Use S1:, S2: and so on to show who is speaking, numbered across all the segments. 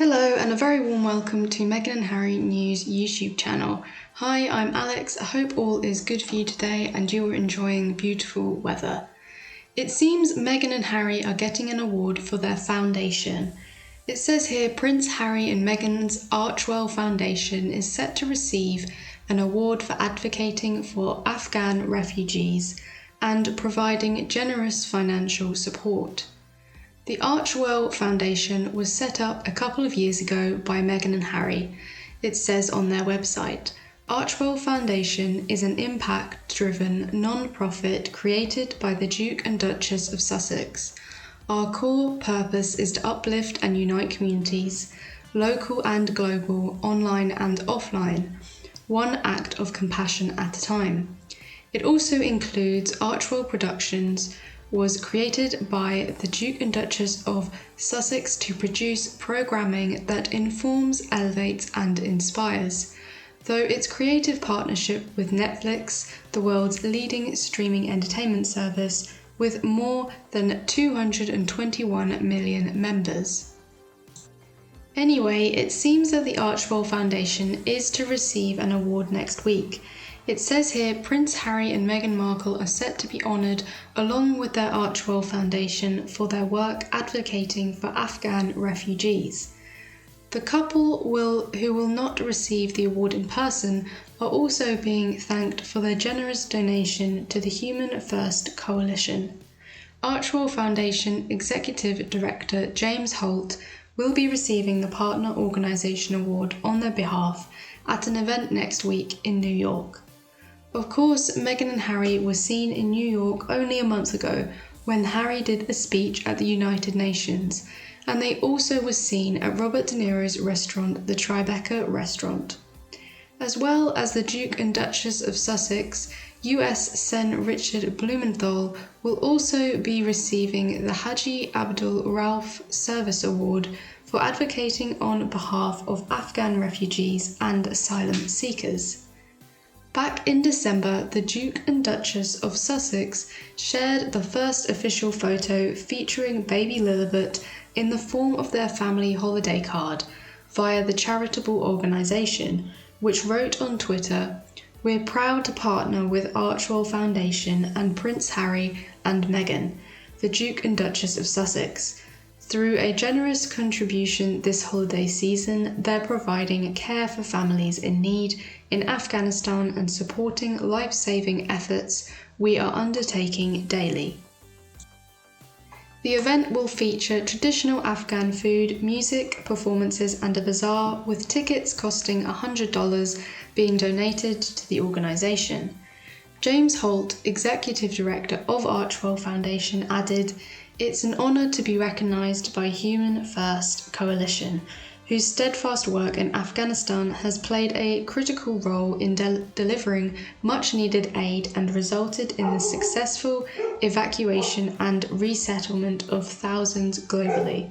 S1: Hello and a very warm welcome to Meghan and Harry News YouTube channel. Hi, I'm Alex. I hope all is good for you today and you are enjoying beautiful weather. It seems Meghan and Harry are getting an award for their foundation. It says here Prince Harry and Meghan's Archewell Foundation is set to receive an award for advocating for Afghan refugees and providing generous financial support. The Archewell Foundation was set up a couple of years ago by Meghan and Harry. It says on their website, Archewell Foundation is an impact-driven non-profit created by the Duke and Duchess of Sussex. Our core purpose is to uplift and unite communities, local and global, online and offline, one act of compassion at a time. It also includes Archewell Productions, was created by the Duke and Duchess of Sussex to produce programming that informs, elevates and inspires. Though its creative partnership with Netflix, the world's leading streaming entertainment service, with more than 221 million members. Anyway, it seems that the Archewell Foundation is to receive an award next week. It says here Prince Harry and Meghan Markle are set to be honoured along with their Archewell Foundation for their work advocating for Afghan refugees. The couple who will not receive the award in person are also being thanked for their generous donation to the Human First Coalition. Archewell Foundation Executive Director James Holt will be receiving the Partner Organisation Award on their behalf at an event next week in New York. Of course, Meghan and Harry were seen in New York only a month ago when Harry did a speech at the United Nations, and they also were seen at Robert De Niro's restaurant, the Tribeca Restaurant. As well as the Duke and Duchess of Sussex, US Sen Richard Blumenthal will also be receiving the Haji Abdul Rauf Service Award for advocating on behalf of Afghan refugees and asylum seekers. Back in December, the Duke and Duchess of Sussex shared the first official photo featuring baby Lilibet in the form of their family holiday card via the charitable organisation, which wrote on Twitter, "We're proud to partner with Archewell Foundation and Prince Harry and Meghan, the Duke and Duchess of Sussex. Through a generous contribution this holiday season, they're providing care for families in need in Afghanistan and supporting life-saving efforts we are undertaking daily." The event will feature traditional Afghan food, music, performances and a bazaar, with tickets costing $100 being donated to the organisation. James Holt, Executive Director of Archewell Foundation, added, "It's an honour to be recognised by Human First Coalition, whose steadfast work in Afghanistan has played a critical role in delivering much-needed aid and resulted in the successful evacuation and resettlement of thousands globally.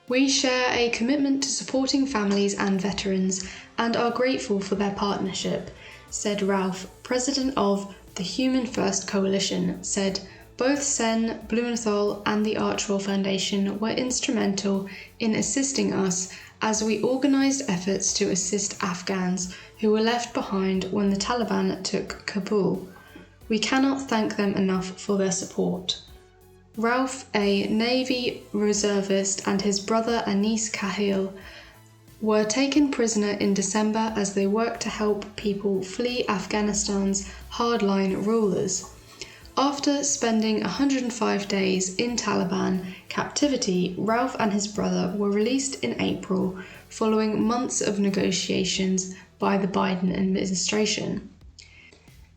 S1: We share a commitment to supporting families and veterans and are grateful for their partnership," said Rauf, president of the Human First Coalition, said, "Both Sen, Blumenthal and the Archewell Foundation were instrumental in assisting us as we organised efforts to assist Afghans who were left behind when the Taliban took Kabul. We cannot thank them enough for their support." Rauf, a Navy reservist, and his brother Anis Kahil were taken prisoner in December as they worked to help people flee Afghanistan's hardline rulers. After spending 105 days in Taliban captivity, Rauf and his brother were released in April following months of negotiations by the Biden administration.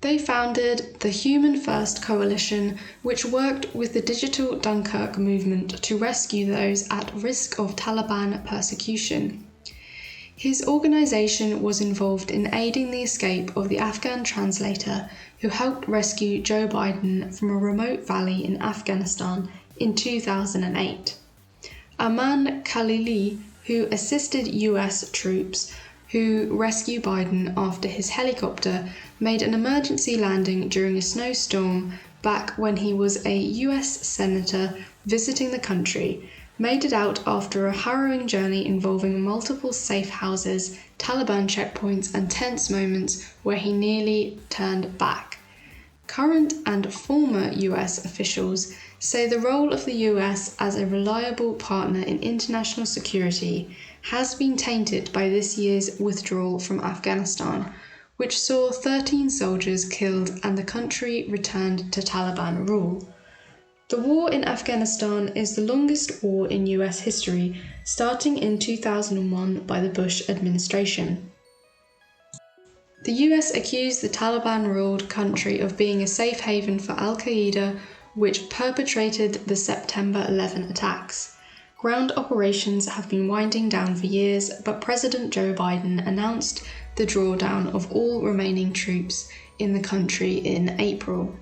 S1: They founded the Human First Coalition, which worked with the Digital Dunkirk movement to rescue those at risk of Taliban persecution. His organisation was involved in aiding the escape of the Afghan translator who helped rescue Joe Biden from a remote valley in Afghanistan in 2008. Aman Khalili, who assisted US troops who rescued Biden after his helicopter made an emergency landing during a snowstorm back when he was a US senator visiting the country, made it out after a harrowing journey involving multiple safe houses, Taliban checkpoints, and tense moments where he nearly turned back. Current and former US officials say the role of the US as a reliable partner in international security has been tainted by this year's withdrawal from Afghanistan, which saw 13 soldiers killed and the country returned to Taliban rule. The war in Afghanistan is the longest war in US history, starting in 2001 by the Bush administration. The US accused the Taliban-ruled country of being a safe haven for al-Qaeda, which perpetrated the September 11 attacks. Ground operations have been winding down for years, but President Joe Biden announced the drawdown of all remaining troops in the country in April.